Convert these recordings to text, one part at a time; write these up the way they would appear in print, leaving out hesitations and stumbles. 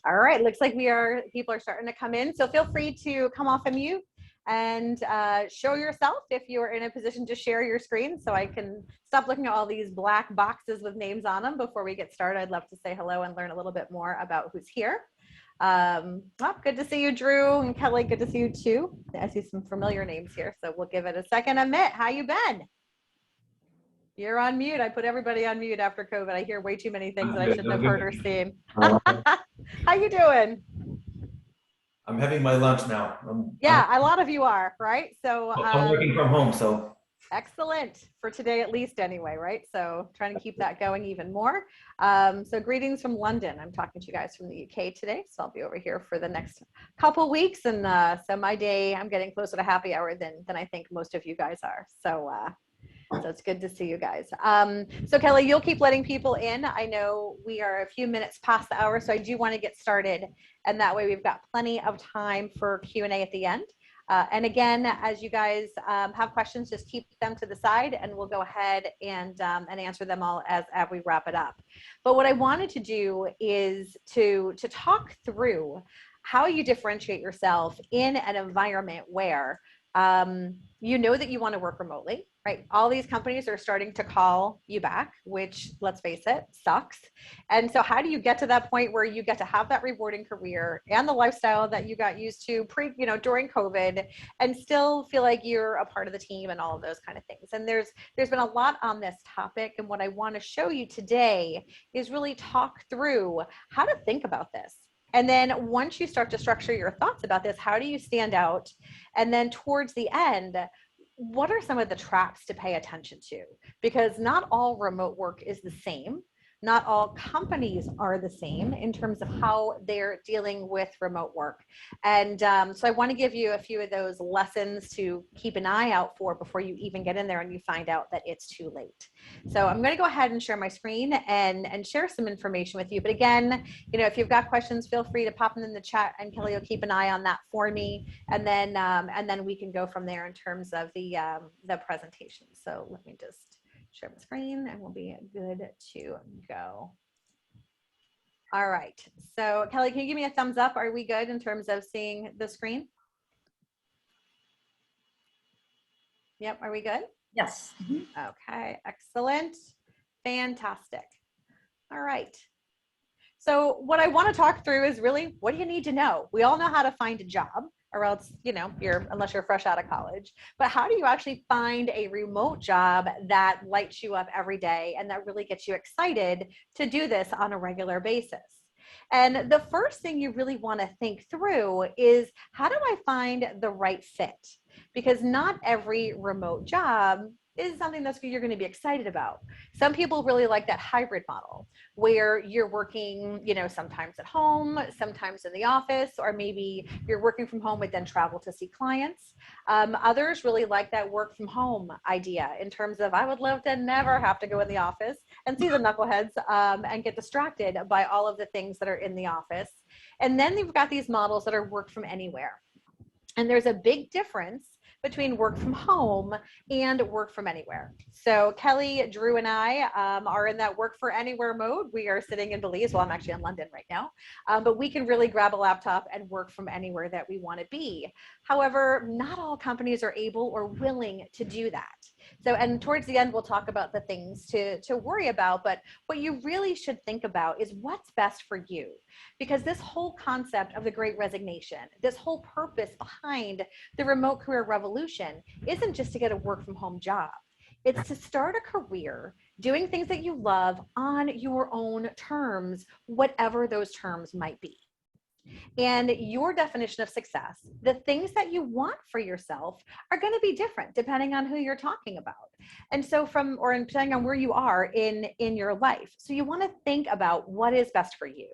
All right, looks like people are starting to come in. So feel free to come off of mute and show yourself if you're in a position to share your screen so I can stop looking at all these black boxes with names on them before we get started. I'd love to say hello and learn a little bit more about who's here. Well, good to see you, Drew, and Kelly, good to see you too. I see some familiar names here, so we'll give it a second. Amit, how you been? You're on mute. I put everybody on mute after COVID. I hear way too many things that I shouldn't have heard or seen. How you doing? I'm having my lunch now. A lot of you are, right? So I'm working from home, so. Excellent for today, at least anyway, right? So trying to keep that going even more. So greetings from London. I'm talking to you guys from the UK today. So I'll be over here for the next couple weeks. And so my day, I'm getting closer to happy hour than I think most of you guys are. So it's good to see you guys. So Kelly, you'll keep letting people in. I know we are a few minutes past the hour, so I do want to get started. And that way we've got plenty of time for Q&A at the end. And again, as you guys have questions, just keep them to the side and we'll go ahead and answer them all as we wrap it up. But what I wanted to do is to talk through how you differentiate yourself in an environment where you know that you want to work remotely, right? All these companies are starting to call you back, which, let's face it, sucks. And so how do you get to that point where you get to have that rewarding career and the lifestyle that you got used to during COVID and still feel like you're a part of the team and all of those kind of things? And there's been a lot on this topic. And what I want to show you today is really talk through how to think about this. And then once you start to structure your thoughts about this, how do you stand out? And then towards the end, what are some of the traps to pay attention to? Because not all remote work is the same. Not all companies are the same in terms of how they're dealing with remote work. And so I want to give you a few of those lessons to keep an eye out for before you even get in there and you find out that it's too late. So I'm going to go ahead and share my screen and share some information with you. But again, if you've got questions, feel free to pop them in the chat and Kelly will keep an eye on that for me. And then we can go from there in terms of the presentation. So let me just share my screen and we'll be good to go. All right, so Kelly, can you give me a thumbs up? Are we good in terms of seeing the screen? Yep, are we good? Yes. Okay, excellent, fantastic. All right, so what I want to talk through is really, what do you need to know? We all know how to find a job, or else, unless you're fresh out of college, but how do you actually find a remote job that lights you up every day and that really gets you excited to do this on a regular basis? And the first thing you really want to think through is, how do I find the right fit? Because not every remote job is something that you're going to be excited about. Some people really like that hybrid model where you're working, sometimes at home, sometimes in the office, or maybe you're working from home but then travel to see clients. Others really like that work from home idea in terms of, I would love to never have to go in the office and see the knuckleheads and get distracted by all of the things that are in the office. And then you've got these models that are work from anywhere. And there's a big difference between work from home and work from anywhere. So Kelly, Drew, and I are in that work for anywhere mode. We are sitting in Belize. Well, I'm actually in London right now, but we can really grab a laptop and work from anywhere that we want to be. However, not all companies are able or willing to do that. So, and towards the end, we'll talk about the things to worry about, but what you really should think about is what's best for you. Because this whole concept of the Great Resignation, this whole purpose behind the remote career revolution isn't just to get a work from home job. It's to start a career doing things that you love on your own terms, whatever those terms might be. And your definition of success, the things that you want for yourself are going to be different depending on who you're talking about. And so depending on where you are in your life. So you want to think about what is best for you.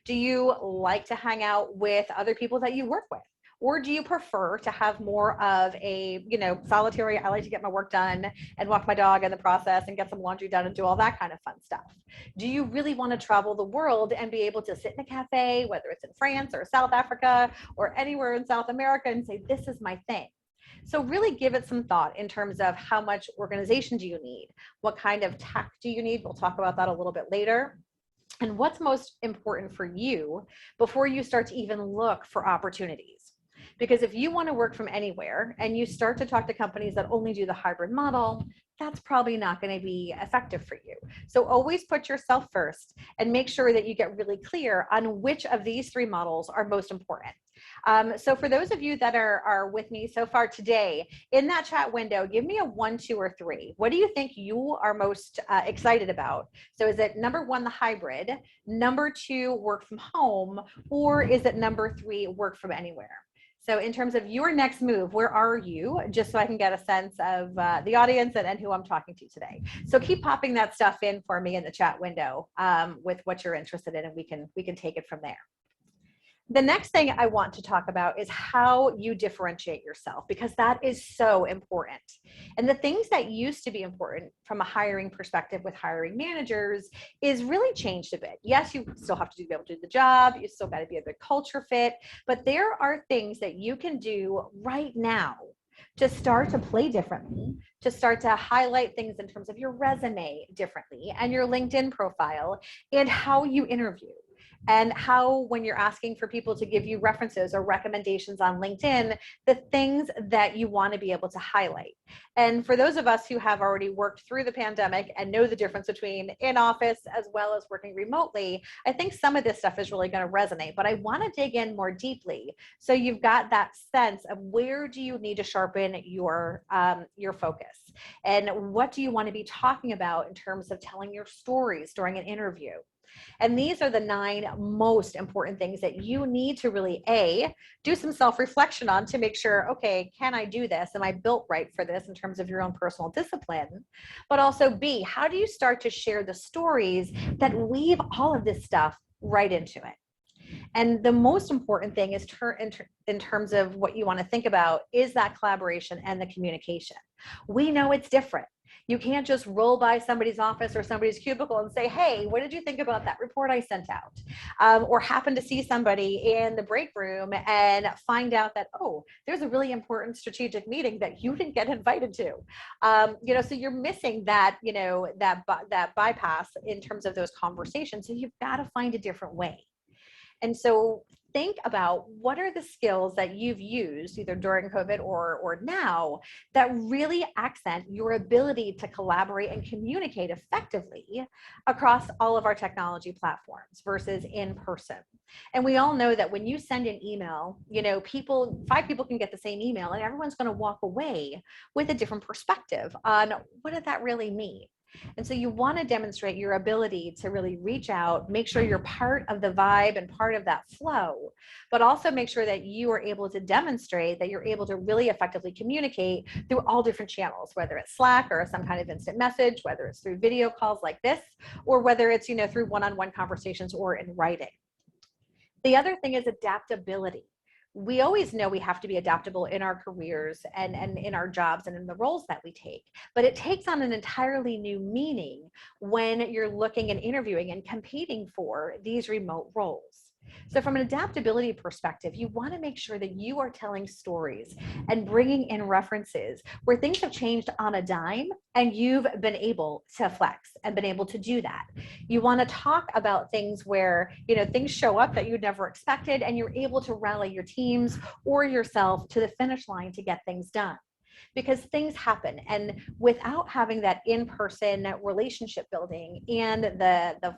Do you like to hang out with other people that you work with? Or do you prefer to have more of a, solitary, I like to get my work done and walk my dog in the process and get some laundry done and do all that kind of fun stuff? Do you really want to travel the world and be able to sit in a cafe, whether it's in France or South Africa or anywhere in South America, and say, this is my thing? So really give it some thought in terms of how much organization do you need? What kind of tech do you need? We'll talk about that a little bit later. and what's most important for you before you start to even look for opportunities. Because if you want to work from anywhere and you start to talk to companies that only do the hybrid model, that's probably not going to be effective for you. So always put yourself first and make sure that you get really clear on which of these three models are most important. So for those of you that are with me so far today, in that chat window, give me a 1, 2, or 3. What do you think you are most excited about? So is it number 1, the hybrid, number 2, work from home, or is it number 3, work from anywhere? So in terms of your next move, where are you? Just so I can get a sense of the audience and who I'm talking to today. So keep popping that stuff in for me in the chat window with what you're interested in, and we can take it from there. The next thing I want to talk about is how you differentiate yourself, because that is so important. And the things that used to be important from a hiring perspective with hiring managers is really changed a bit. Yes, you still have to be able to do the job. You still got to be a good culture fit, but there are things that you can do right now to start to play differently, to start to highlight things in terms of your resume differently and your LinkedIn profile and how you interview. And how, when you're asking for people to give you references or recommendations on LinkedIn, the things that you want to be able to highlight. And for those of us who have already worked through the pandemic and know the difference between in office as well as working remotely, I think some of this stuff is really going to resonate, but I want to dig in more deeply. So you've got that sense of where do you need to sharpen your focus, and what do you want to be talking about in terms of telling your stories during an interview. And these are the 9 most important things that you need to really, do some self-reflection on to make sure, okay, can I do this? Am I built right for this in terms of your own personal discipline? But also B, how do you start to share the stories that weave all of this stuff right into it? And the most important thing is in terms of what you want to think about is that collaboration and the communication. We know it's different. You can't just roll by somebody's office or somebody's cubicle and say, hey, what did you think about that report I sent out? Or happen to see somebody in the break room and find out that, oh, there's a really important strategic meeting that you didn't get invited to. So you're missing that, that bypass in terms of those conversations. So you've got to find a different way. And so think about what are the skills that you've used either during COVID or now that really accent your ability to collaborate and communicate effectively across all of our technology platforms versus in person. And we all know that when you send an email, 5 people can get the same email and everyone's going to walk away with a different perspective on what did that really mean? And so you want to demonstrate your ability to really reach out, make sure you're part of the vibe and part of that flow, but also make sure that you are able to demonstrate that you're able to really effectively communicate through all different channels, whether it's Slack or some kind of instant message, whether it's through video calls like this, or whether it's, through one-on-one conversations or in writing. The other thing is adaptability. We always know we have to be adaptable in our careers and in our jobs and in the roles that we take, but it takes on an entirely new meaning when you're looking and interviewing and competing for these remote roles. So from an adaptability perspective, you want to make sure that you are telling stories and bringing in references where things have changed on a dime and you've been able to flex and been able to do that. You want to talk about things where, things show up that you'd never expected and you're able to rally your teams or yourself to the finish line to get things done. Because things happen, and without having that in-person relationship building and the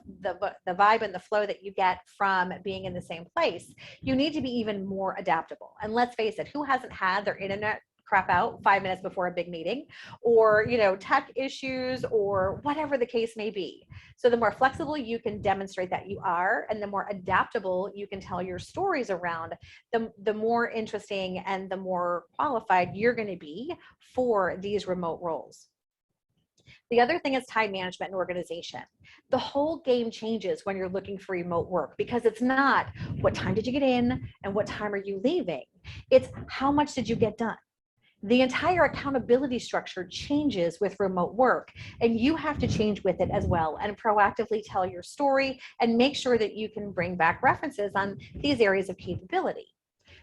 vibe and the flow that you get from being in the same place, you need to be even more adaptable. And let's face it, who hasn't had their internet crap out 5 minutes before a big meeting, or tech issues, or whatever the case may be? So the more flexible you can demonstrate that you are, and the more adaptable you can tell your stories around, the more interesting and the more qualified you're going to be for these remote roles. The other thing is time management and organization. The whole game changes when you're looking for remote work, because it's not what time did you get in and what time are you leaving. It's how much did you get done. The entire accountability structure changes with remote work, and you have to change with it as well and proactively tell your story and make sure that you can bring back references on these areas of capability.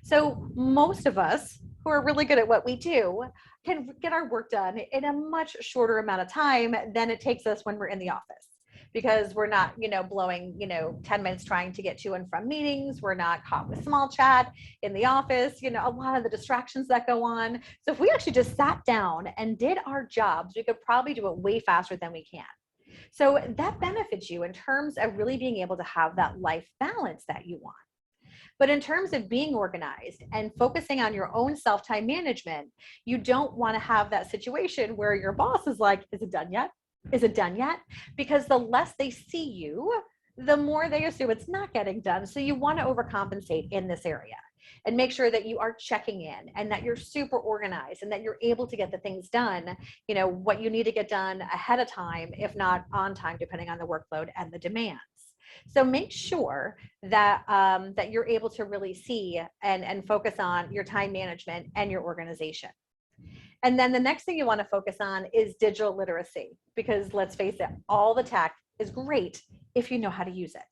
So most of us who are really good at what we do can get our work done in a much shorter amount of time than it takes us when we're in the office. because we're not, blowing, 10 minutes trying to get to and from meetings. We're not caught with small chat in the office, a lot of the distractions that go on. So if we actually just sat down and did our jobs, we could probably do it way faster than we can. So that benefits you in terms of really being able to have that life balance that you want. But in terms of being organized and focusing on your own self-time management, you don't want to have that situation where your boss is like, is it done yet? Is it done yet? Because the less they see you, the more they assume it's not getting done. So you want to overcompensate in this area and make sure that you are checking in and that you're super organized and that you're able to get the things done, what you need to get done ahead of time, if not on time, depending on the workload and the demands. So make sure that that you're able to really see and focus on your time management and your organization. And then the next thing you want to focus on is digital literacy, because let's face it, all the tech is great if you know how to use it.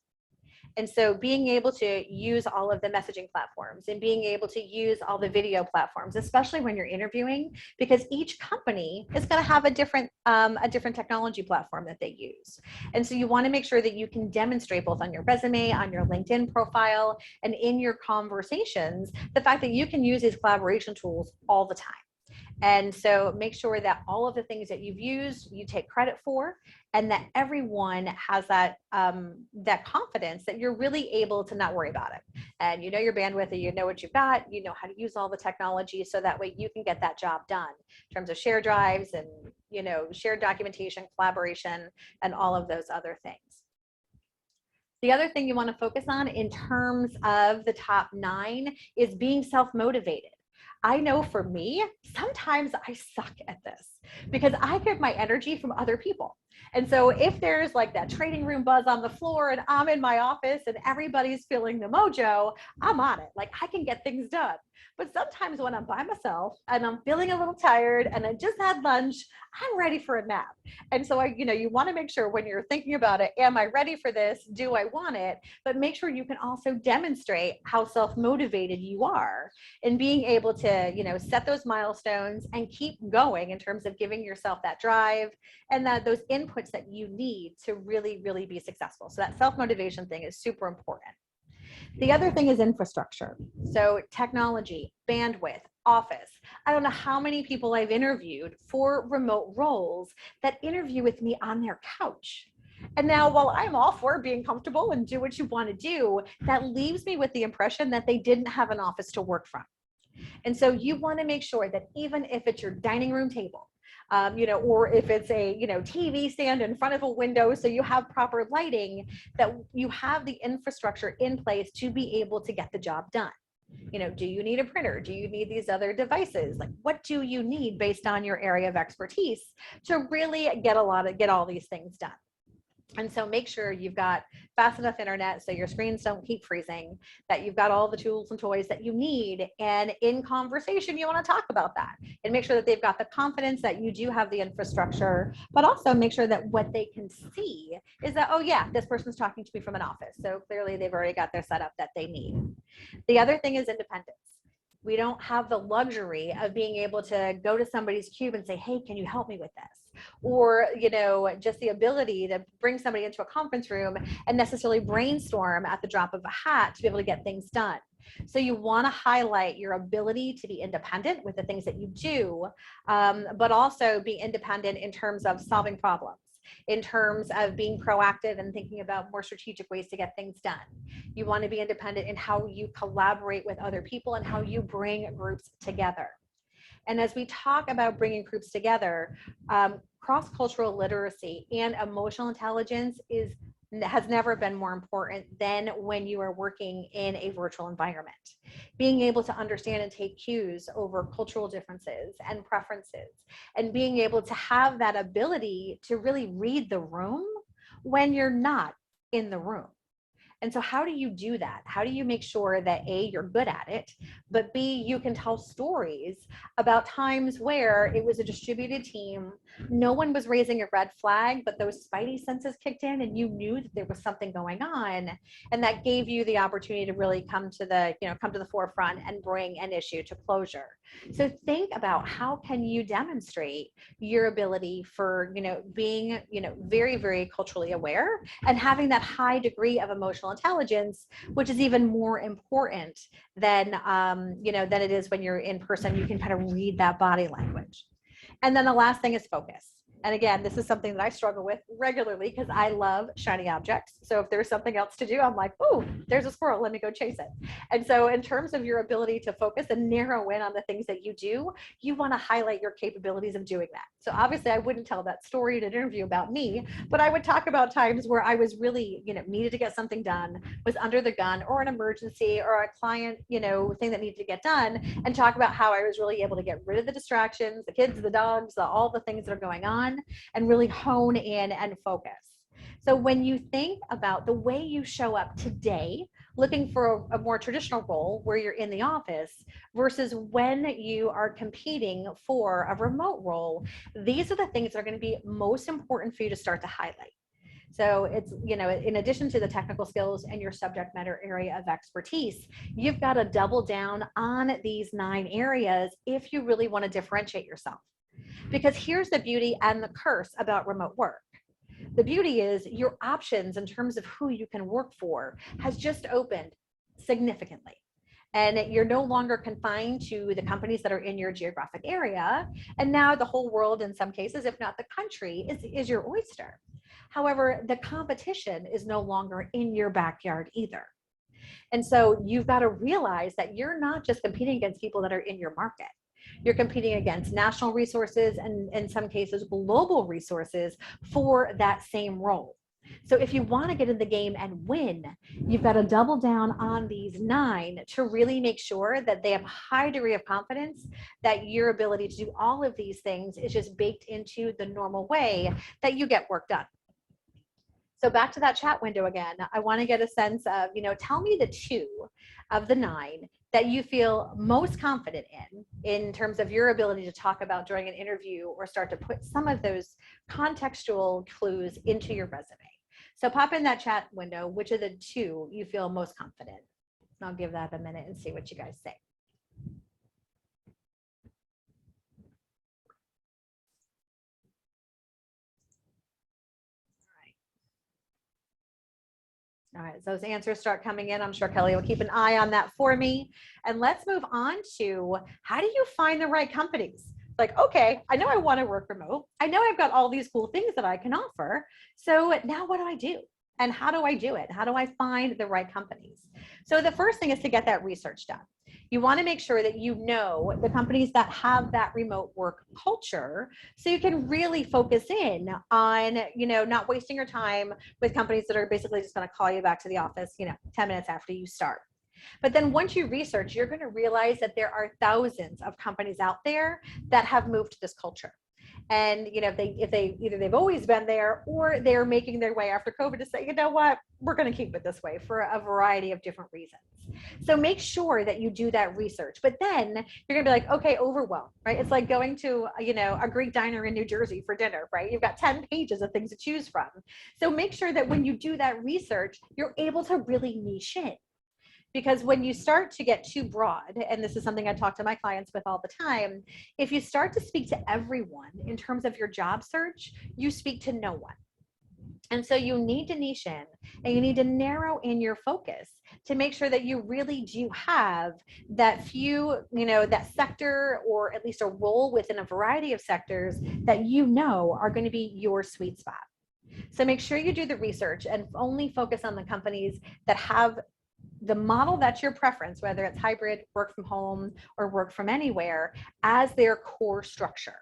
And so being able to use all of the messaging platforms and being able to use all the video platforms, especially when you're interviewing, because each company is going to have a different technology platform that they use. And so you want to make sure that you can demonstrate both on your resume, on your LinkedIn profile, and in your conversations, the fact that you can use these collaboration tools all the time. And so make sure that all of the things that you've used, you take credit for, and that everyone has that that confidence that you're really able to not worry about it. And you know your bandwidth, and you know what you've got, you know how to use all the technology, so that way you can get that job done in terms of shared drives and shared documentation, collaboration, and all of those other things. The other thing you want to focus on in terms of the top 9 is being self-motivated. I know for me, sometimes I suck at this because I get my energy from other people. And so if there's like that trading room buzz on the floor and I'm in my office and everybody's feeling the mojo, I'm on it. Like I can get things done. But sometimes when I'm by myself and I'm feeling a little tired and I just had lunch, I'm ready for a nap. And so you want to make sure when you're thinking about it, am I ready for this? Do I want it? But make sure you can also demonstrate how self-motivated you are in being able to, set those milestones and keep going in terms of giving yourself that drive and those inputs that you need to really, really be successful. So that self-motivation thing is super important. The other thing is infrastructure. So technology, bandwidth, office. I don't know how many people I've interviewed for remote roles that interview with me on their couch. And now, while I'm all for being comfortable and do what you want to do, that leaves me with the impression that they didn't have an office to work from. And so you want to make sure that even if it's your dining room table, or if it's a, TV stand in front of a window, so you have proper lighting, that you have the infrastructure in place to be able to get the job done. Do you need a printer? Do you need these other devices? Like, what do you need based on your area of expertise to really get all these things done? And so make sure you've got fast enough internet so your screens don't keep freezing, that you've got all the tools and toys that you need. And in conversation, you want to talk about that and make sure that they've got the confidence that you do have the infrastructure, but also make sure that what they can see is that, oh yeah, this person's talking to me from an office. So clearly they've already got their setup that they need. The other thing is independence. We don't have the luxury of being able to go to somebody's cube and say, hey, can you help me with this? Or, just the ability to bring somebody into a conference room and necessarily brainstorm at the drop of a hat to be able to get things done. So you want to highlight your ability to be independent with the things that you do, but also be independent in terms of solving problems, in terms of being proactive and thinking about more strategic ways to get things done. You want to be independent in how you collaborate with other people and how you bring groups together. And as we talk about bringing groups together, cross-cultural literacy and emotional intelligence has never been more important than when you are working in a virtual environment. Being able to understand and take cues over cultural differences and preferences, and being able to have that ability to really read the room when you're not in the room. And so how do you do that? How do you make sure that A, you're good at it, but B, you can tell stories about times where it was a distributed team, no one was raising a red flag, but those spidey senses kicked in and you knew that there was something going on, and that gave you the opportunity to really come to the forefront and bring an issue to closure. So think about how can you demonstrate your ability for, being, very, very culturally aware and having that high degree of emotional intelligence, which is even more important than, than it is when you're in person. You can kind of read that body language. And then the last thing is focus. And again, this is something that I struggle with regularly because I love shiny objects. So if there's something else to do, I'm like, oh, there's a squirrel, let me go chase it. And so in terms of your ability to focus and narrow in on the things that you do, you want to highlight your capabilities of doing that. So obviously I wouldn't tell that story in an interview about me, but I would talk about times where I was really, needed to get something done, was under the gun, or an emergency or a client, thing that needed to get done, and talk about how I was really able to get rid of the distractions, the kids, the dogs, all the things that are going on, and really hone in and focus. So when you think about the way you show up today, looking for a more traditional role where you're in the office versus when you are competing for a remote role, these are the things that are going to be most important for you to start to highlight. So it's, in addition to the technical skills and your subject matter area of expertise, you've got to double down on these 9 areas if you really want to differentiate yourself. Because here's the beauty and the curse about remote work. The beauty is your options in terms of who you can work for has just opened significantly. And you're no longer confined to the companies that are in your geographic area. And now the whole world, in some cases, if not the country, is your oyster. However, the competition is no longer in your backyard either. And so you've got to realize that you're not just competing against people that are in your market. You're competing against national resources and in some cases global resources for that same role. So if you want to get in the game and win, you've got to double down on these 9 to really make sure that they have a high degree of confidence that your ability to do all of these things is just baked into the normal way that you get work done. So back to that chat window again, I want to get a sense of, tell me the 2 of the 9 that you feel most confident in terms of your ability to talk about during an interview or start to put some of those contextual clues into your resume. So pop in that chat window, which of the 2 you feel most confident. And I'll give that a minute and see what you guys say. All right, so those answers start coming in. I'm sure Kelly will keep an eye on that for me. And let's move on to how do you find the right companies? Like, okay, I know I want to work remote. I know I've got all these cool things that I can offer. So now what do I do? And how do I do it? How do I find the right companies? So the first thing is to get that research done. You want to make sure that you know the companies that have that remote work culture so you can really focus in on, not wasting your time with companies that are basically just going to call you back to the office, 10 minutes after you start. But then once you research, you're going to realize that there are thousands of companies out there that have moved to this culture. And if they either they've always been there or they're making their way after COVID to say, you know what, we're going to keep it this way for a variety of different reasons. So make sure that you do that research. But then you're going to be like, okay, overwhelmed, right? It's like going to a Greek diner in New Jersey for dinner, right? You've got 10 pages of things to choose from. So make sure that when you do that research, you're able to really niche in. Because when you start to get too broad, and this is something I talk to my clients with all the time, if you start to speak to everyone in terms of your job search, you speak to no one. And so you need to niche in and you need to narrow in your focus to make sure that you really do have that few, that sector or at least a role within a variety of sectors that are going to be your sweet spot. So make sure you do the research and only focus on the companies that have the model that's your preference, whether it's hybrid, work from home, or work from anywhere, as their core structure.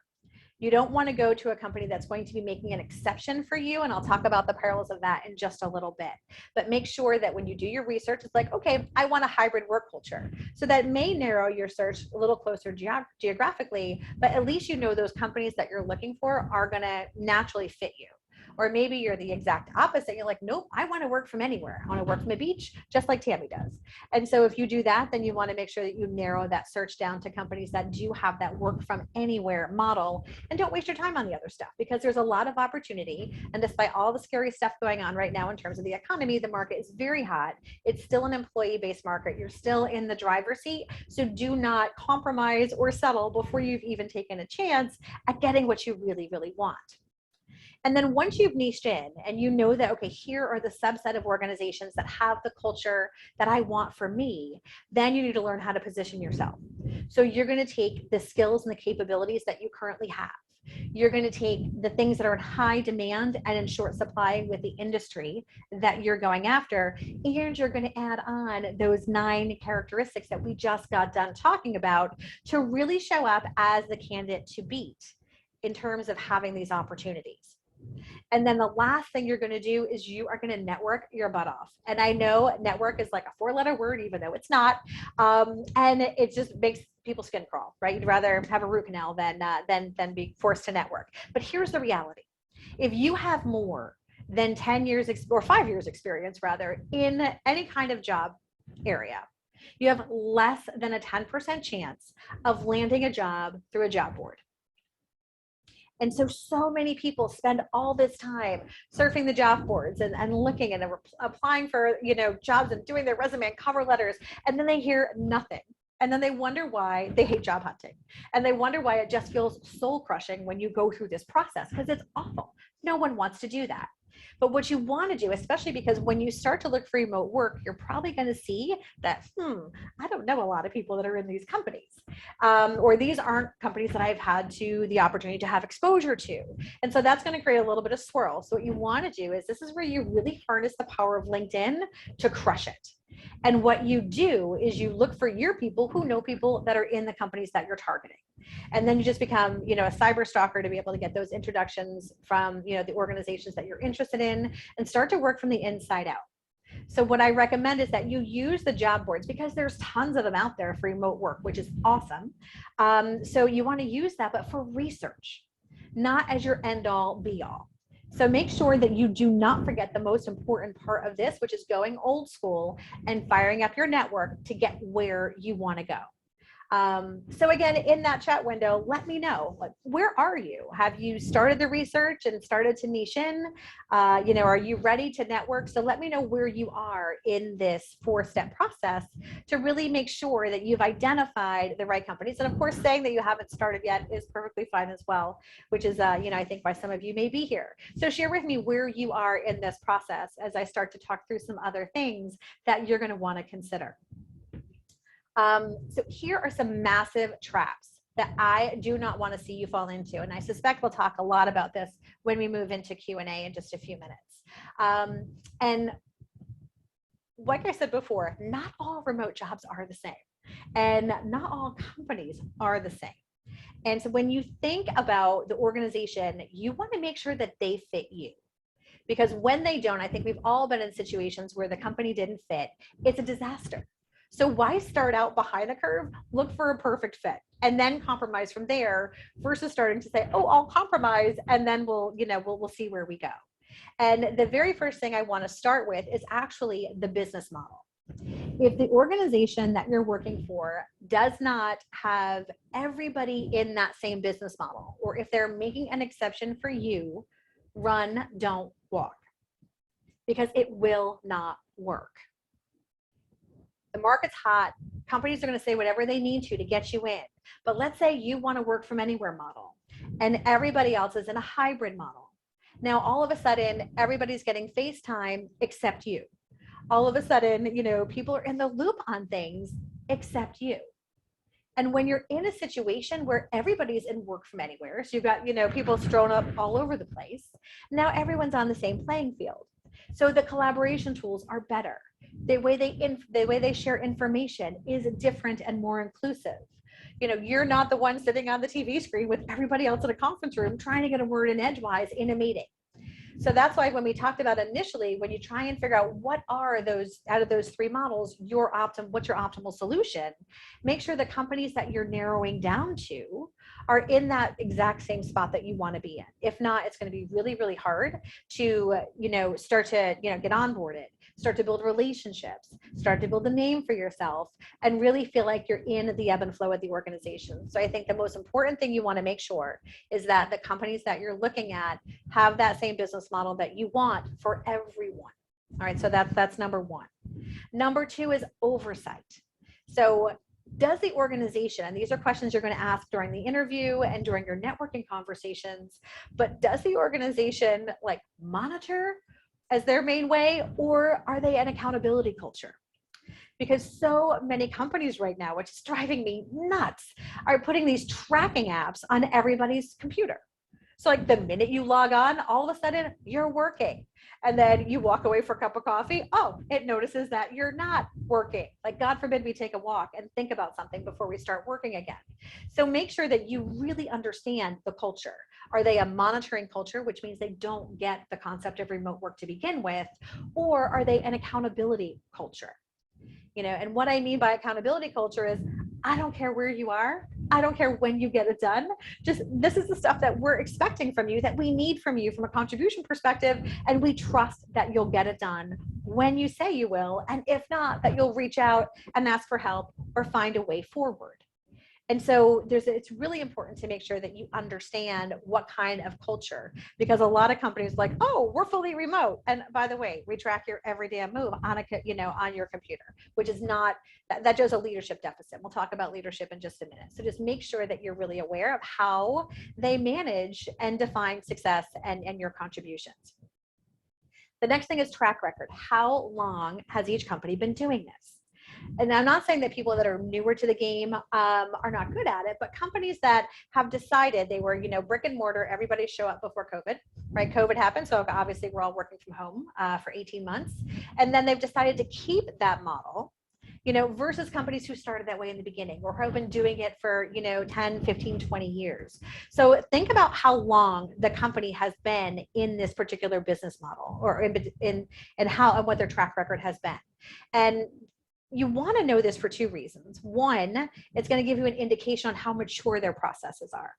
You don't want to go to a company that's going to be making an exception for you, and I'll talk about the perils of that in just a little bit. But make sure that when you do your research, it's like, okay, I want a hybrid work culture. So that may narrow your search a little closer geographically, but at least those companies that you're looking for are going to naturally fit you. Or maybe you're the exact opposite. You're like, nope, I want to work from anywhere. I want to work from the beach, just like Tammy does. And so if you do that, then you want to make sure that you narrow that search down to companies that do have that work from anywhere model, and don't waste your time on the other stuff, because there's a lot of opportunity. And despite all the scary stuff going on right now in terms of the economy, the market is very hot. It's still an employee-based market. You're still in the driver's seat. So do not compromise or settle before you've even taken a chance at getting what you really, really want. And then once you've niched in and you know that, okay, here are the subset of organizations that have the culture that I want for me, then you need to learn how to position yourself. So you're going to take the skills and the capabilities that you currently have. You're going to take the things that are in high demand and in short supply with the industry that you're going after, and you're going to add on those 9 characteristics that we just got done talking about to really show up as the candidate to beat in terms of having these opportunities. And then the last thing you're going to do is you are going to network your butt off. And I know network is like a 4-letter word, even though it's not. And it just makes people's skin crawl, right? You'd rather have a root canal than be forced to network. But here's the reality. If you have more than 10 years or 5 years experience rather in any kind of job area, you have less than a 10% chance of landing a job through a job board. And so many people spend all this time surfing the job boards and looking and applying for, jobs and doing their resume and cover letters. And then they hear nothing. And then they wonder why they hate job hunting. And they wonder why it just feels soul crushing when you go through this process, because it's awful. No one wants to do that. But what you want to do, especially because when you start to look for remote work, you're probably going to see that, I don't know a lot of people that are in these companies, or these aren't companies that I've had the opportunity to have exposure to. And so that's going to create a little bit of swirl. So what you want to do is, this is where you really harness the power of LinkedIn to crush it. And what you do is you look for your people who know people that are in the companies that you're targeting. And then you just become, a cyber stalker to be able to get those introductions from, the organizations that you're interested in, and start to work from the inside out. So what I recommend is that you use the job boards, because there's tons of them out there for remote work, which is awesome. So you want to use that, but for research, not as your end all be all. So make sure that you do not forget the most important part of this, which is going old school and firing up your network to get where you want to go. So again, in that chat window, let me know, like, where are you? Have you started the research and started to niche in? Are you ready to network? So let me know where you are in this 4-step process to really make sure that you've identified the right companies. And of course, saying that you haven't started yet is perfectly fine as well, which is, I think why some of you may be here. So share with me where you are in this process as I start to talk through some other things that you're going to want to consider. So here are some massive traps that I do not want to see you fall into. And I suspect we'll talk a lot about this when we move into Q&A in just a few minutes. And like I said before, not all remote jobs are the same, and not all companies are the same. And so when you think about the organization, you want to make sure that they fit you. Because when they don't, I think we've all been in situations where the company didn't fit. It's a disaster. So why start out behind the curve? Look for a perfect fit and then compromise from there, versus starting to say, oh, I'll compromise and then we'll see where we go. And the very first thing I want to start with is actually the business model. If the organization that you're working for does not have everybody in that same business model, or if they're making an exception for you, run, don't walk, because it will not work. The market's hot. Companies are going to say whatever they need to get you in. But let's say you want to work from anywhere model, and everybody else is in a hybrid model. Now, all of a sudden, everybody's getting FaceTime except you. All of a sudden, people are in the loop on things except you. And when you're in a situation where everybody's in work from anywhere, so you've got, people strewn up all over the place, now everyone's on the same playing field. So the collaboration tools are better. The way they share information is different and more inclusive. You're not the one sitting on the TV screen with everybody else in a conference room trying to get a word in edgewise in a meeting. So that's why when we talked about initially, when you try and figure out what are those out of those three models, what's your optimal solution, make sure the companies that you're narrowing down to are in that exact same spot that you want to be in. If not, it's going to be really, really hard to, start to, get onboarded, start to build relationships, start to build a name for yourself, and really feel like you're in the ebb and flow of the organization. So I think the most important thing you want to make sure is that the companies that you're looking at have that same business model that you want for everyone. All right, so that's number one. Number two is oversight. So does the organization, and these are questions you're going to ask during the interview and during your networking conversations, but does the organization like monitor as their main way, or are they an accountability culture? Because so many companies right now, which is driving me nuts, are putting these tracking apps on everybody's computer. So like the minute you log on, all of a sudden you're working. And then you walk away for a cup of coffee. Oh, it notices that you're not working. Like God forbid we take a walk and think about something before we start working again. So make sure that you really understand the culture. Are they a monitoring culture, which means they don't get the concept of remote work to begin with? Or are they an accountability culture? And what I mean by accountability culture is I don't care where you are. I don't care when you get it done. Just this is the stuff that we're expecting from you, that we need from you from a contribution perspective. And we trust that you'll get it done when you say you will. And if not, that you'll reach out and ask for help or find a way forward. And so it's really important to make sure that you understand what kind of culture, because a lot of companies like, oh, we're fully remote. And by the way, we track your every damn move on on your computer, which is not, that shows a leadership deficit. We'll talk about leadership in just a minute. So just make sure that you're really aware of how they manage and define success and your contributions. The next thing is track record. How long has each company been doing this? And I'm not saying that people that are newer to the game are not good at it, but companies that have decided they were, brick and mortar, everybody show up before COVID, right? COVID happened. So obviously we're all working from home for 18 months. And then they've decided to keep that model, versus companies who started that way in the beginning or have been doing it for, 10, 15, 20 years. So think about how long the company has been in this particular business model or in how and what their track record has been. And you want to know this for two reasons. One, it's going to give you an indication on how mature their processes are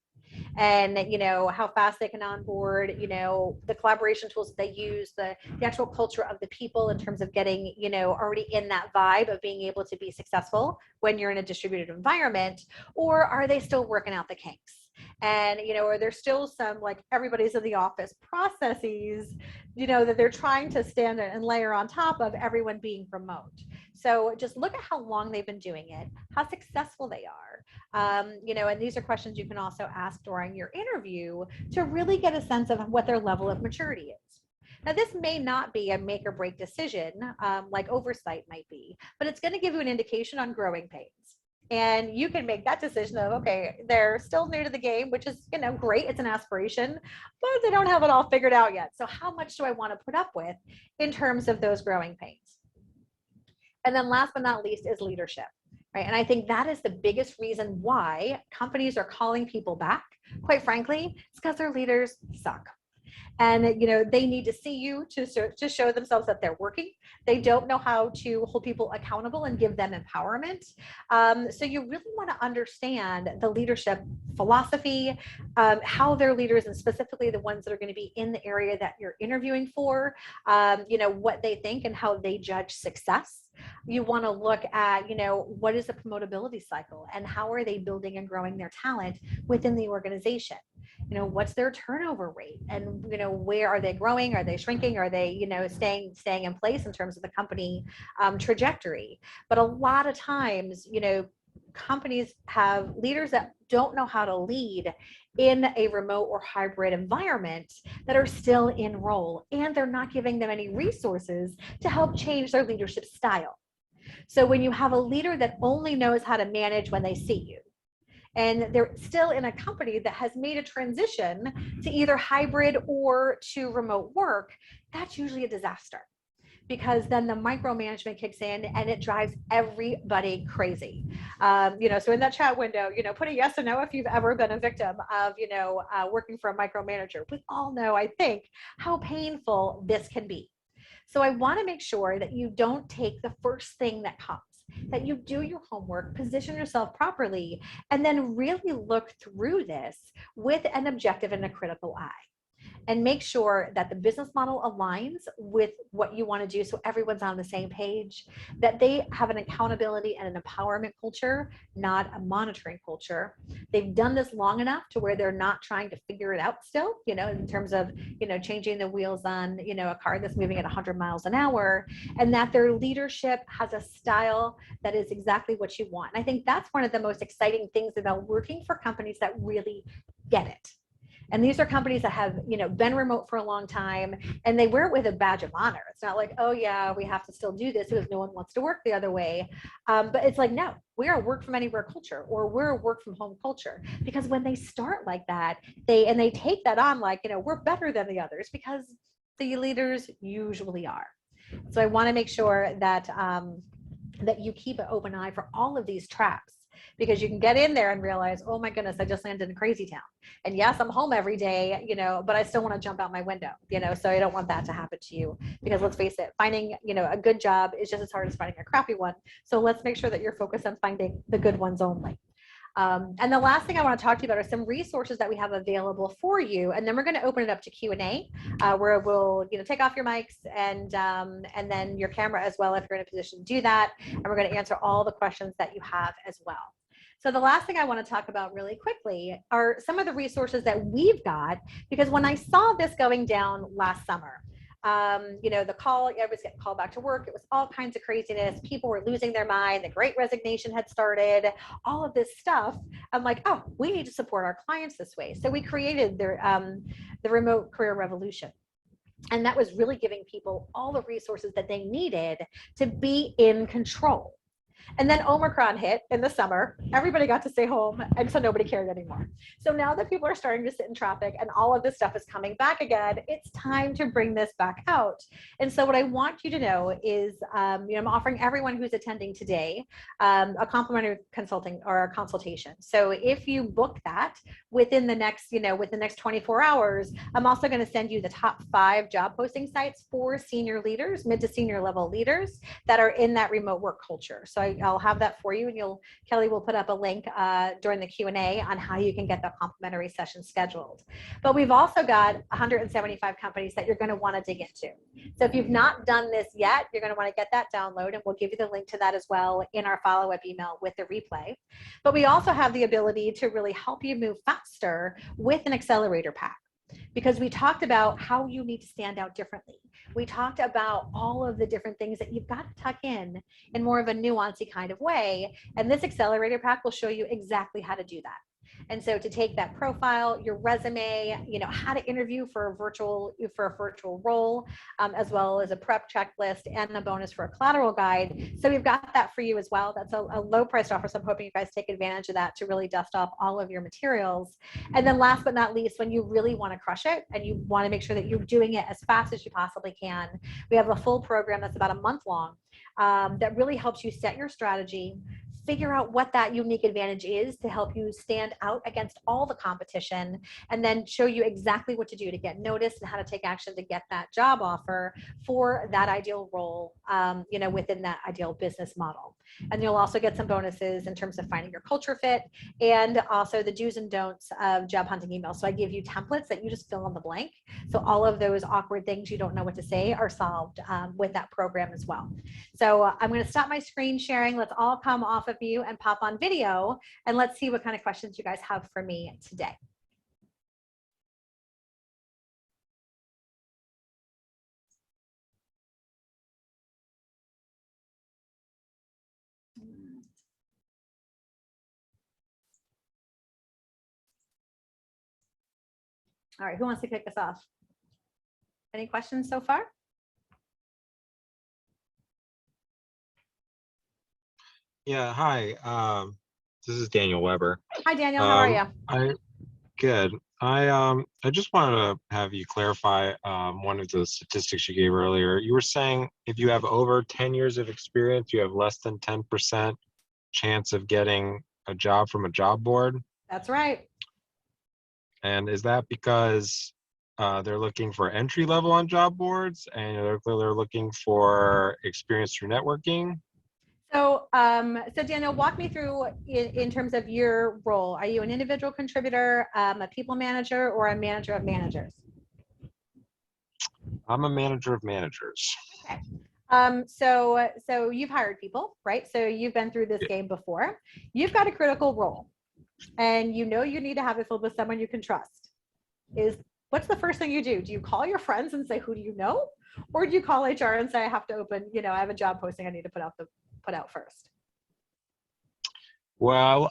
and, how fast they can onboard, the collaboration tools that they use, the actual culture of the people in terms of getting, already in that vibe of being able to be successful when you're in a distributed environment, or are they still working out the kinks? And, are there still some like everybody's in the office processes, that they're trying to stand and layer on top of everyone being remote. So just look at how long they've been doing it, how successful they are. And these are questions you can also ask during your interview to really get a sense of what their level of maturity is. Now, this may not be a make or break decision like oversight might be, but it's going to give you an indication on growing pains. And you can make that decision of, okay, they're still new to the game, which is, great. It's an aspiration, but they don't have it all figured out yet. So how much do I want to put up with in terms of those growing pains? And then last but not least is leadership, right? And I think that is the biggest reason why companies are calling people back. Quite frankly, it's because their leaders suck. And, they need to see you to show themselves that they're working. They don't know how to hold people accountable and give them empowerment. So you really want to understand the leadership philosophy, how their leaders, and specifically the ones that are going to be in the area that you're interviewing for, what they think and how they judge success. You want to look at, what is the promotability cycle and how are they building and growing their talent within the organization? What's their turnover rate and, where are they growing? Are they shrinking? Are they, staying in place in terms of the company trajectory? But a lot of times, companies have leaders that don't know how to lead in a remote or hybrid environment that are still in role, and they're not giving them any resources to help change their leadership style. So when you have a leader that only knows how to manage when they see you, and they're still in a company that has made a transition to either hybrid or to remote work, that's usually a disaster. because then the micromanagement kicks in and it drives everybody crazy. So in that chat window, put a yes or no if you've ever been a victim of, working for a micromanager. We all know, I think, how painful this can be. So I want to make sure that you don't take the first thing that comes, that you do your homework, position yourself properly, and then really look through this with an objective and a critical eye, and make sure that the business model aligns with what you want to do, so everyone's on the same page, that they have an accountability and an empowerment culture, not a monitoring culture. They've done this long enough to where they're not trying to figure it out still, in terms of, changing the wheels on, a car that's moving at 100 miles an hour, and that their leadership has a style that is exactly what you want. And I think that's one of the most exciting things about working for companies that really get it. And these are companies that have, been remote for a long time, and they wear it with a badge of honor. It's not like, oh yeah, we have to still do this because no one wants to work the other way. But it's like, no, we're a work from anywhere culture, or we're a work from home culture. Because when they start like that, they take that on like, we're better than the others, because the leaders usually are. So I want to make sure that that you keep an open eye for all of these traps, because you can get in there and realize, oh my goodness, I just landed in crazy town. And yes, I'm home every day, but I still want to jump out my window, so I don't want that to happen to you, because let's face it, finding, a good job is just as hard as finding a crappy one. So let's make sure that you're focused on finding the good ones only. And the last thing I want to talk to you about are some resources that we have available for you. And then we're going to open it up to Q&A, where we'll, take off your mics and then your camera as well, if you're in a position to do that. And we're going to answer all the questions that you have as well. So the last thing I want to talk about really quickly are some of the resources that we've got, because when I saw this going down last summer, the call, everybody's getting called back to work. It was all kinds of craziness. People were losing their mind. The Great Resignation had started, all of this stuff. I'm like, oh, we need to support our clients this way. So we created the Remote Career Revolution. And that was really giving people all the resources that they needed to be in control. And then Omicron hit in the summer. Everybody got to stay home, and so nobody cared anymore. So now that people are starting to sit in traffic and all of this stuff is coming back again, it's time to bring this back out. And so what I want you to know is, I'm offering everyone who's attending today a complimentary consulting or a consultation. So if you book that within the next, 24 hours, I'm also going to send you the top 5 job posting sites for senior leaders, mid to senior level leaders that are in that remote work culture. So I'll have that for you, and Kelly will put up a link during the Q&A on how you can get the complimentary session scheduled. But we've also got 175 companies that you're going to want to dig into. So if you've not done this yet, you're going to want to get that download, and we'll give you the link to that as well in our follow-up email with the replay. But we also have the ability to really help you move faster with an accelerator pack, because we talked about how you need to stand out differently. We talked about all of the different things that you've got to tuck in more of a nuancey kind of way. And this accelerator pack will show you exactly how to do that. And so to take that profile, your resume, how to interview for a virtual role, as well as a prep checklist and a bonus for a collateral guide. So we've got that for you as well. That's a low priced offer. So I'm hoping you guys take advantage of that to really dust off all of your materials. And then last but not least, when you really want to crush it and you want to make sure that you're doing it as fast as you possibly can, we have a full program that's about a month long that really helps you set your strategy, figure out what that unique advantage is to help you stand out against all the competition, and then show you exactly what to do to get noticed and how to take action to get that job offer for that ideal role, within that ideal business model. And you'll also get some bonuses in terms of finding your culture fit, and also the do's and don'ts of job hunting emails. So I give you templates that you just fill in the blank. So all of those awkward things you don't know what to say are solved with that program as well. So I'm going to stop my screen sharing. Let's all come off of you and pop on video, and let's see what kind of questions you guys have for me today. All right, who wants to kick us off? Any questions so far? Yeah, hi. This is Daniel Weber. Hi, Daniel. How are you? Good. I just wanted to have you clarify one of the statistics you gave earlier. You were saying if you have over 10 years of experience, you have less than 10% chance of getting a job from a job board. That's right. And is that because they're looking for entry level on job boards and they're looking for experience through networking? So, so Daniel, walk me through in terms of your role. Are you an individual contributor, a people manager, or a manager of managers? I'm a manager of managers. Okay. So you've hired people, right? So you've been through this game before. You've got a critical role, and you know you need to have it filled with someone you can trust. What's the first thing you do? Do you call your friends and say, who do you know? Or do you call HR and say, I have to open, I have a job posting I need to put out first? Well,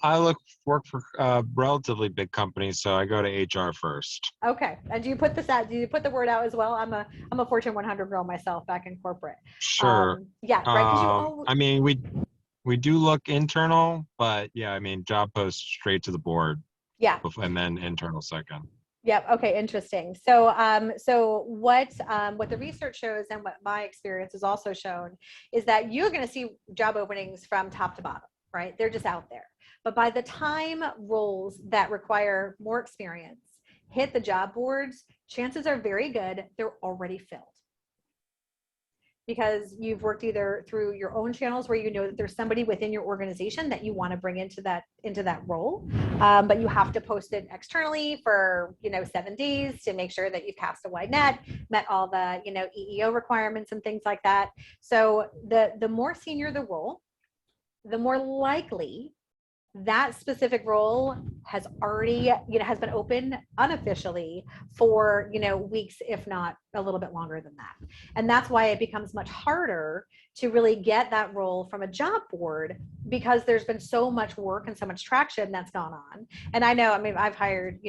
work for relatively big companies, so I go to HR first. Okay. And do you put this out? Do you put the word out as well? I'm a Fortune 100 girl myself back in corporate. Sure. Yeah. Right. Because I mean, we do look internal, but yeah, I mean, job posts straight to the board. Yeah. And then internal second. Yep. Okay. Interesting. So what the research shows and what my experience has also shown is that you're going to see job openings from top to bottom, right? They're just out there. But by the time roles that require more experience hit the job boards, chances are very good they're already filled. Because you've worked either through your own channels where you know that there's somebody within your organization that you want to bring into that role, but you have to post it externally for 7 days to make sure that you've cast a wide net, met all the EEO requirements and things like that. So the more senior the role, the more likely that specific role has already has been open unofficially for weeks, if not a little bit longer than that. And that's why it becomes much harder to really get that role from a job board, because there's been so much work and so much traction that's gone on. And I know, I mean, I've hired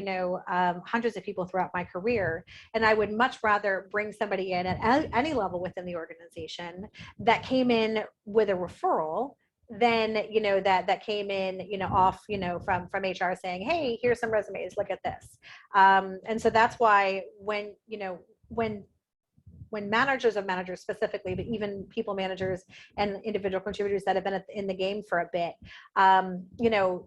hundreds of people throughout my career, and I would much rather bring somebody in at any level within the organization that came in with a referral then that came in off from HR saying, hey, here's some resumes, look at this. And so that's why when managers of managers specifically, but even people managers and individual contributors that have been in the game for a bit,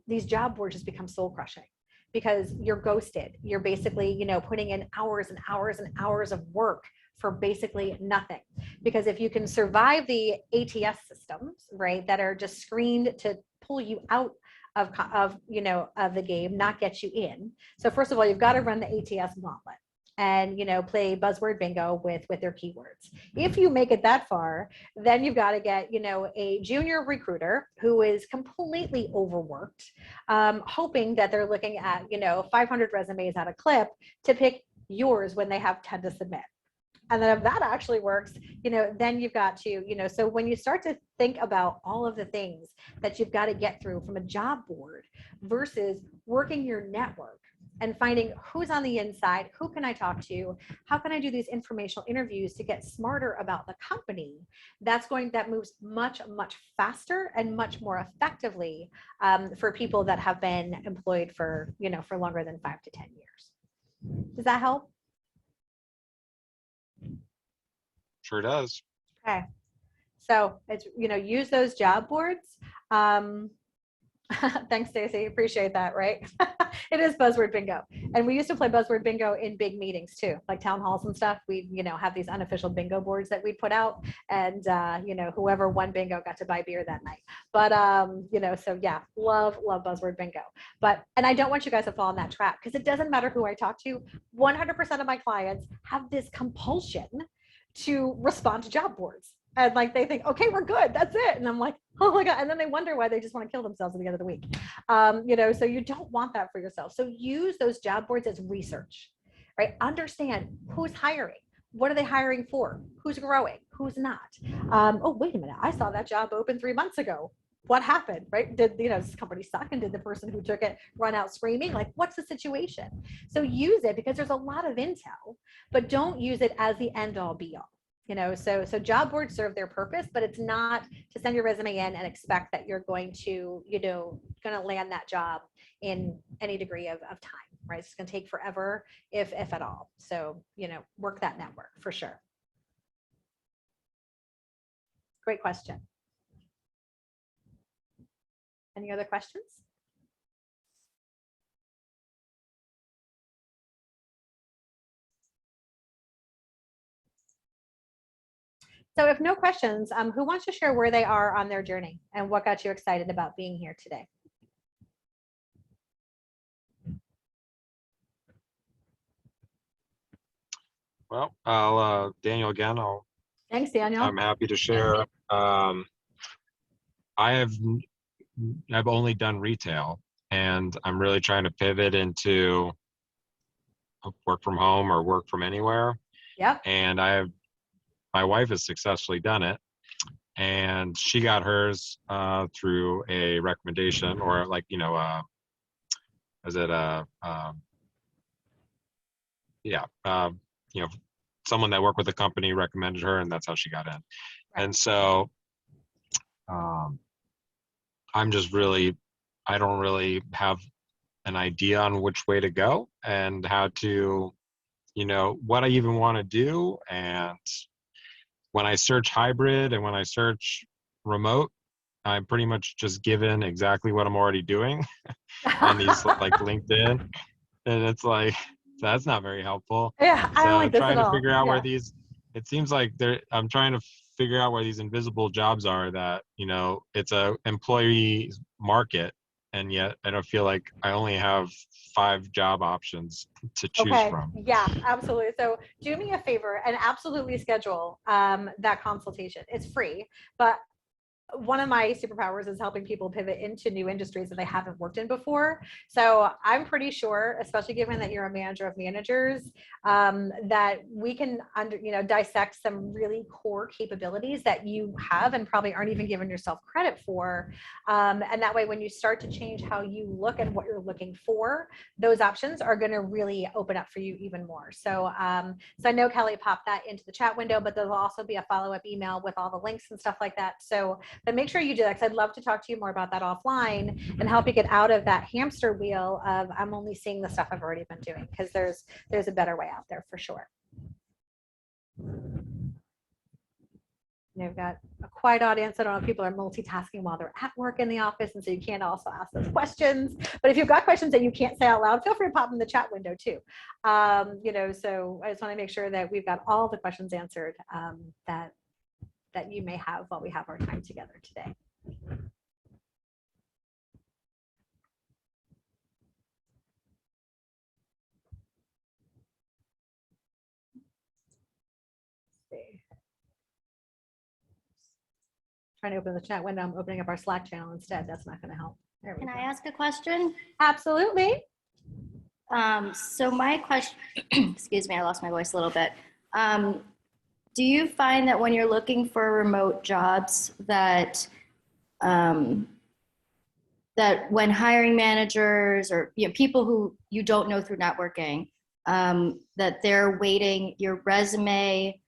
these job boards just become soul crushing, because you're ghosted. You're basically putting in hours and hours and hours of work for basically nothing. Because if you can survive the ATS systems, right, that are just screened to pull you out of the game, not get you in. So first of all, you've got to run the ATS gauntlet and play buzzword bingo with their keywords. If you make it that far, then you've got to get a junior recruiter who is completely overworked, hoping that they're looking at 500 resumes at a clip to pick yours when they have 10 to submit. And then if that actually works, then you've got to, so when you start to think about all of the things that you've got to get through from a job board versus working your network and finding who's on the inside, who can I talk to, how can I do these informational interviews to get smarter about the company, that moves much, much faster and much more effectively for people that have been employed for longer than 5 to 10 years. Does that help? Sure does. Okay. So it's, use those job boards. Thanks, Stacey. Appreciate that, right? It is buzzword bingo. And we used to play buzzword bingo in big meetings too, like town halls and stuff. We, have these unofficial bingo boards that we'd put out, and, whoever won bingo got to buy beer that night. But, so yeah, love buzzword bingo. And I don't want you guys to fall in that trap, because it doesn't matter who I talk to. 100% of my clients have this compulsion to respond to job boards. And they think, okay, we're good, that's it. And I'm like, oh my God. And then they wonder why they just want to kill themselves at the end of the week. So you don't want that for yourself. So use those job boards as research, right? Understand who's hiring. What are they hiring for? Who's growing? Who's not? Oh, wait a minute. I saw that job open 3 months ago. What happened, right? Did this company suck, and did the person who took it run out screaming? What's the situation? So use it, because there's a lot of intel, but don't use it as the end all be all. So job boards serve their purpose, but it's not to send your resume in and expect that you're going to land that job in any degree of time. right? It's going to take forever, if at all. So, work that network for sure. Great question. Any other questions? So if no questions, who wants to share where they are on their journey and what got you excited about being here today? Well, Daniel again, Thanks, Daniel. I'm happy to share. I've only done retail, and I'm really trying to pivot into work from home or work from anywhere. Yep. And my wife has successfully done it, and she got hers through a recommendation, or someone that worked with the company recommended her, and that's how she got in. Right. And so I don't really have an idea on which way to go and how to, what I even want to do. And when I search hybrid and when I search remote, I'm pretty much just given exactly what I'm already doing on these like LinkedIn. And it's like, that's not very helpful. Yeah, I don't like this trying at to all. figure out Yeah. where these, it seems like I'm trying to figure out where these invisible jobs are that, it's a employee market. And yet I don't feel like I only have 5 job options to choose from. Yeah, absolutely. So do me a favor and absolutely schedule that consultation. It's free, but one of my superpowers is helping people pivot into new industries that they haven't worked in before. So I'm pretty sure, especially given that you're a manager of managers, that we can dissect some really core capabilities that you have and probably aren't even giving yourself credit for. And that way, when you start to change how you look at what you're looking for, those options are going to really open up for you even more. So, so I know Kelly popped that into the chat window, but there'll also be a follow-up email with all the links and stuff like that. So but make sure you do that, because I'd love to talk to you more about that offline and help you get out of that hamster wheel of I'm only seeing the stuff I've already been doing, because there's a better way out there for sure. You've got a quiet audience. I don't know if people are multitasking while they're at work in the office, and so you can't also ask those questions. But if you've got questions that you can't say out loud, feel free to pop in the chat window too. So I just want to make sure that we've got all the questions answered that you may have while we have our time together today. Trying to open the chat window, I'm opening up our Slack channel instead. That's not going to help. Can I ask a question? Absolutely. So my question, excuse me, I lost my voice a little bit. Do you find that when you're looking for remote jobs that that when hiring managers or people who you don't know through networking, that they're weighting your resume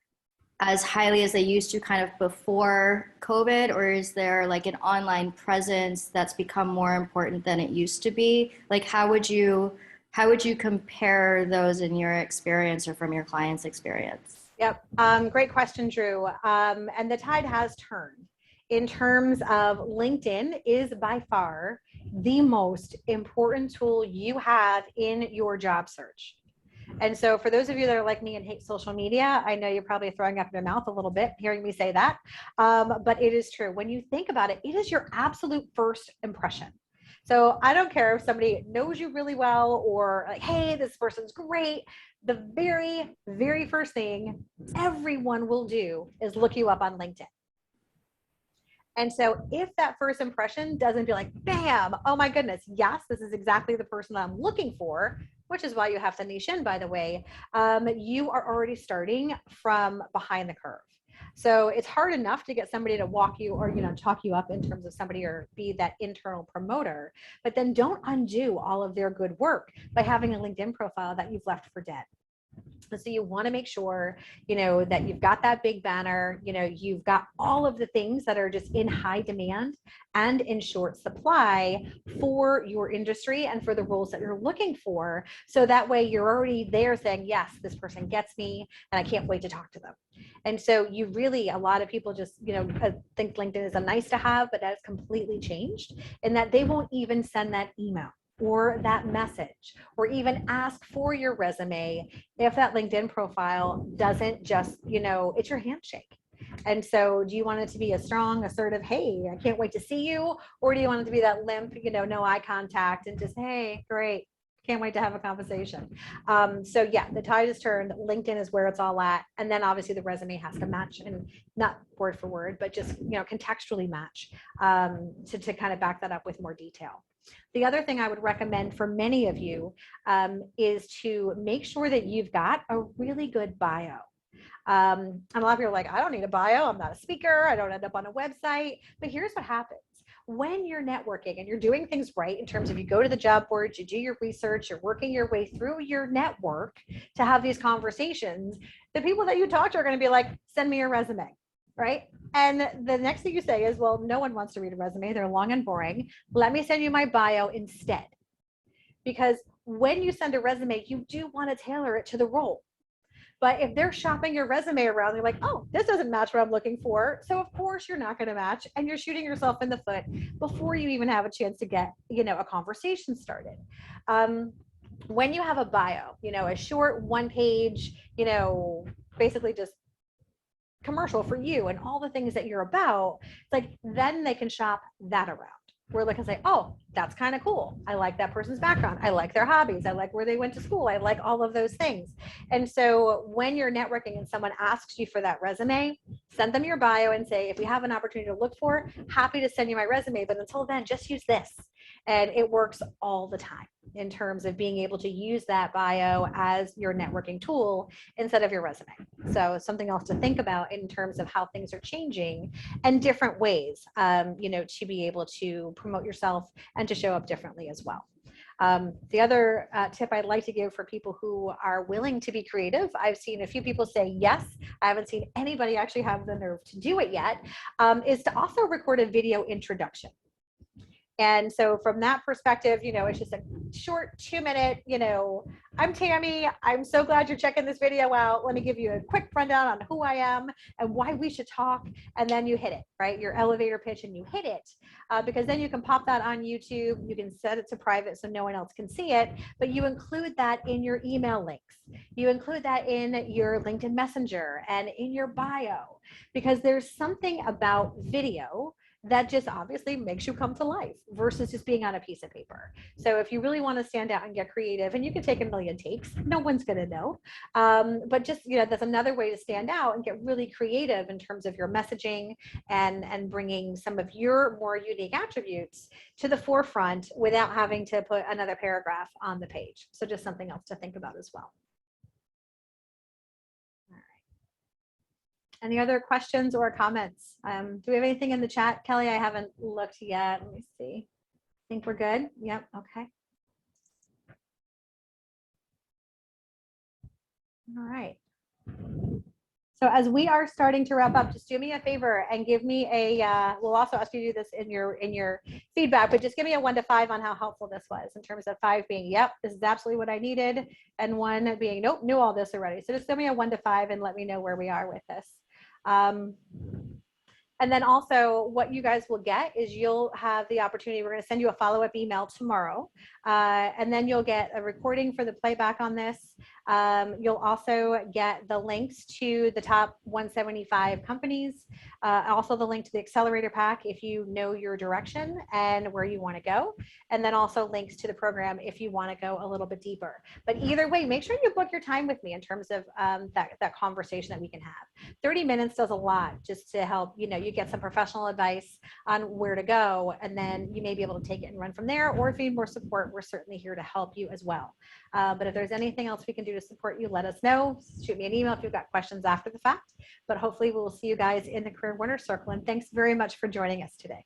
as highly as they used to kind of before COVID, or is there like an online presence that's become more important than it used to be? Like how would you compare those in your experience or from your client's experience? Yep. Great question, Drew. And the tide has turned in terms of LinkedIn is by far the most important tool you have in your job search. And so for those of you that are like me and hate social media, I know you're probably throwing up your mouth a little bit hearing me say that, but it is true. When you think about it, it is your absolute first impression. So I don't care if somebody knows you really well or like, hey, this person's great. The very, very first thing everyone will do is look you up on LinkedIn. And so if that first impression doesn't feel like, bam, oh my goodness, yes, this is exactly the person that I'm looking for, which is why you have to niche in, by the way, you are already starting from behind the curve. So it's hard enough to get somebody to walk you or, talk you up in terms of somebody or be that internal promoter, but then don't undo all of their good work by having a LinkedIn profile that you've left for dead. So you want to make sure, that you've got that big banner, you've got all of the things that are just in high demand and in short supply for your industry and for the roles that you're looking for. So that way you're already there saying, yes, this person gets me and I can't wait to talk to them. And so you really, a lot of people just, think LinkedIn is a nice to have, but that's completely changed in that they won't even send that email or that message, or even ask for your resume if that LinkedIn profile doesn't just, it's your handshake. And so do you want it to be a strong, assertive, hey, I can't wait to see you? Or do you want it to be that limp, no eye contact and just, hey, great, can't wait to have a conversation. So yeah, the tide is turned. LinkedIn is where it's all at. And then obviously the resume has to match, and not word for word, but just, contextually match to kind of back that up with more detail. The other thing I would recommend for many of you is to make sure that you've got a really good bio. And a lot of people are like, I don't need a bio. I'm not a speaker. I don't end up on a website. But here's what happens. When you're networking and you're doing things right in terms of you go to the job boards, you do your research, you're working your way through your network to have these conversations, the people that you talk to are going to be like, send me your resume. Right. And the next thing you say is, well, no one wants to read a resume. They're long and boring. Let me send you my bio instead. Because when you send a resume, you do want to tailor it to the role. But if they're shopping your resume around, they're like, oh, this doesn't match what I'm looking for. So of course you're not going to match, and you're shooting yourself in the foot before you even have a chance to get, a conversation started. When you have a bio, a short one page, basically just commercial for you and all the things that you're about, like then they can shop that around. Where they can say, oh, that's kind of cool. I like that person's background. I like their hobbies. I like where they went to school. I like all of those things. And so when you're networking and someone asks you for that resume, send them your bio and say, if you have an opportunity to look for, happy to send you my resume. But until then, just use this. And it works all the time in terms of being able to use that bio as your networking tool instead of your resume. So something else to think about in terms of how things are changing and different ways, to be able to promote yourself and to show up differently as well. The other tip I'd like to give for people who are willing to be creative, I've seen a few people say yes. I haven't seen anybody actually have the nerve to do it yet, is to also record a video introduction. And so from that perspective, it's just a short 2-minute, I'm Tammy. I'm so glad you're checking this video out. Let me give you a quick rundown on who I am and why we should talk. And then you hit it, right? Your elevator pitch, and you hit it because then you can pop that on YouTube. You can set it to private so no one else can see it, but you include that in your email links. You include that in your LinkedIn Messenger and in your bio, because there's something about video that just obviously makes you come to life versus just being on a piece of paper. So if you really want to stand out and get creative, and you can take a million takes, no one's going to know. But just, that's another way to stand out and get really creative in terms of your messaging and bringing some of your more unique attributes to the forefront without having to put another paragraph on the page. So just something else to think about as well. Any other questions or comments? Do we have anything in the chat? Kelly, I haven't looked yet. Let me see. I think we're good. Yep. Okay. All right. So as we are starting to wrap up, just do me a favor and give me a, we'll also ask you to do this in your feedback, but just give me a 1 to 5 on how helpful this was, in terms of 5 being, yep, this is absolutely what I needed, and 1 being, nope, knew all this already. So just give me a 1 to 5 and let me know where we are with this. And then also what you guys will get is you'll have the opportunity, we're going to send you a follow-up email tomorrow, and then you'll get a recording for the playback on this. You'll also get the links to the top 175 companies, also the link to the accelerator pack if you know your direction and where you want to go, and then also links to the program if you want to go a little bit deeper. But either way, make sure you book your time with me in terms of that conversation that we can have. 30 minutes does a lot just to help, you get some professional advice on where to go, and then you may be able to take it and run from there. Or if you need more support, we're certainly here to help you as well. But if there's anything else we can do to support you, let us know. Shoot me an email if you've got questions after the fact. But hopefully we'll see you guys in the Career Winner Circle. And thanks very much for joining us today.